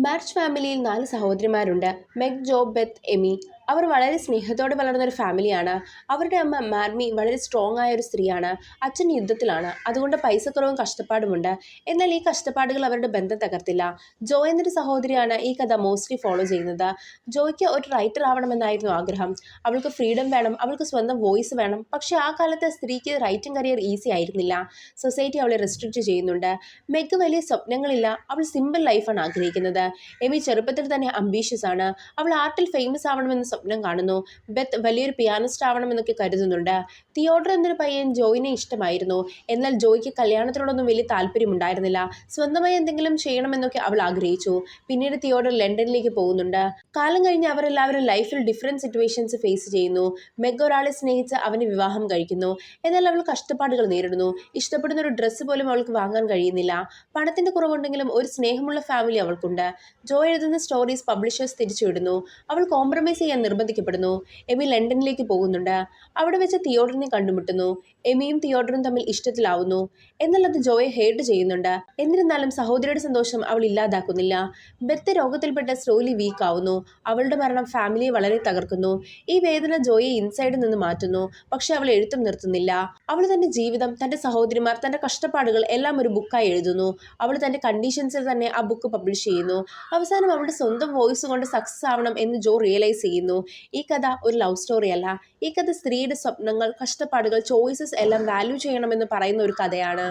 ബാർച്ച് ഫാമിലിയിൽ 4 സഹോദരിമാരുണ്ട്. മെഗ്, ജോ, Beth, Amy. അവർ വളരെ സ്നേഹത്തോടെ വളർന്ന ഒരു ഫാമിലിയാണ്. അവരുടെ അമ്മ മാർമി വളരെ സ്ട്രോങ് ആയ ഒരു സ്ത്രീയാണ്. അച്ഛൻ യുദ്ധത്തിലാണ്, അതുകൊണ്ട് പൈസക്കുറവും കഷ്ടപ്പാടുമുണ്ട്. എന്നാൽ ഈ കഷ്ടപ്പാടുകൾ അവരുടെ ബന്ധം തകർത്തില്ല. ജോ എന്നൊരു സഹോദരിയാണ് ഈ കഥ മോസ്റ്റ്ലി ഫോളോ ചെയ്യുന്നത്. ജോയ്ക്ക് ഒരു റൈറ്റർ ആവണമെന്നായിരുന്നു ആഗ്രഹം. അവൾക്ക് ഫ്രീഡം വേണം, അവൾക്ക് സ്വന്തം വോയിസ് വേണം. പക്ഷേ ആ കാലത്ത് സ്ത്രീക്ക് റൈറ്റിംഗ് കരിയർ ഈസി ആയിരുന്നില്ല. സൊസൈറ്റി അവളെ റെസ്ട്രിക്റ്റ് ചെയ്യുന്നുണ്ട്. മെഗ് വലിയ സ്വപ്നങ്ങളില്ല, അവൾ സിമ്പിൾ ലൈഫാണ് ആഗ്രഹിക്കുന്നത്. എമി ചെറുപ്പത്തിൽ തന്നെ അംബീഷ്യസ് ആണ്. അവൾ ആർട്ടിൽ ഫേമസ് ആവണമെന്ന് സ്വപ്നം കാണുന്നു. ബെത്ത് വലിയൊരു പിയാനിസ്റ്റ് ആവണമെന്നൊക്കെ കരുതുന്നുണ്ട്. തിയോഡർ എന്നൊരു പയ്യൻ ജോയിനെ ഇഷ്ടമായിരുന്നു. എന്നാൽ ജോയ്ക്ക് കല്യാണത്തിനോടൊന്നും വലിയ താല്പര്യമുണ്ടായിരുന്നില്ല. സ്വന്തമായി എന്തെങ്കിലും ചെയ്യണമെന്നൊക്കെ അവൾ ആഗ്രഹിച്ചു. പിന്നീട് തിയോഡർ ലണ്ടനിലേക്ക് പോകുന്നുണ്ട്. കാലം കഴിഞ്ഞ് അവരെല്ലാവരും ലൈഫിൽ ഡിഫറെൻറ്റ് സിറ്റുവേഷൻസ് ഫേസ് ചെയ്യുന്നു. മെഗ് ഒരാളെ സ്നേഹിച്ച് അവനെ വിവാഹം കഴിക്കുന്നു. എന്നാൽ അവൾ കഷ്ടപ്പാടുകൾ നേരിടുന്നു. ഇഷ്ടപ്പെടുന്ന ഒരു ഡ്രസ്സ് പോലും അവൾക്ക് വാങ്ങാൻ കഴിയുന്നില്ല. പണത്തിന്റെ കുറവുണ്ടെങ്കിലും ഒരു സ്നേഹമുള്ള ഫാമിലി അവൾക്കുണ്ട്. ജോ എഴുതുന്ന സ്റ്റോറീസ് പബ്ലിഷേഴ്സ് തിരിച്ചുവിടുന്നു. അവൾ കോംപ്രമൈസ് ചെയ്യാൻ നിർബന്ധിക്കപ്പെടുന്നു. എമി ലണ്ടനിലേക്ക് പോകുന്നുണ്ട്. അവിടെ വെച്ച് തിയോഡറിനെ കണ്ടുമുട്ടുന്നു. എമിയും തിയോഡറും തമ്മിൽ ഇഷ്ടത്തിലാവുന്നു. എന്നാൽ അത് ജോയെ ഹേർട്ട് ചെയ്യുന്നുണ്ട്. എന്നിരുന്നാലും സഹോദരിയുടെ സന്തോഷം അവൾ ഇല്ലാതാക്കുന്നില്ല. ബെത്ത് രോഗത്തിൽപ്പെട്ട് സ്ലോലി വീക്ക് ആവുന്നു. അവളുടെ മരണം ഫാമിലിയെ വളരെ തകർക്കുന്നു. ഈ വേദന ജോയെ ഇൻസൈഡിൽ നിന്ന് മാറ്റുന്നു. പക്ഷെ അവൾ എഴുത്തും നിർത്തുന്നില്ല. അവൾ തന്റെ ജീവിതം, തന്റെ സഹോദരിമാർ, തന്റെ കഷ്ടപ്പാടുകൾ എല്ലാം ഒരു ബുക്കായി എഴുതുന്നു. അവൾ തന്റെ കണ്ടീഷൻസിൽ തന്നെ ആ ബുക്ക് പബ്ലിഷ് ചെയ്യുന്നു. അവസാനം അവളുടെ സ്വന്തം വോയിസ് കൊണ്ട് സക്സസ് ആവണം എന്ന് ജോ റിയലൈസ് ചെയ്യുന്നു. ഈ കഥ ഒരു ലവ് സ്റ്റോറി അല്ല. ഈ കഥ സ്ത്രീയുടെ സ്വപ്നങ്ങൾ, കഷ്ടപ്പാടുകൾ, ചോയ്സസ് എല്ലാം വാല്യൂ ചെയ്യണമെന്ന് പറയുന്ന ഒരു കഥയാണ്.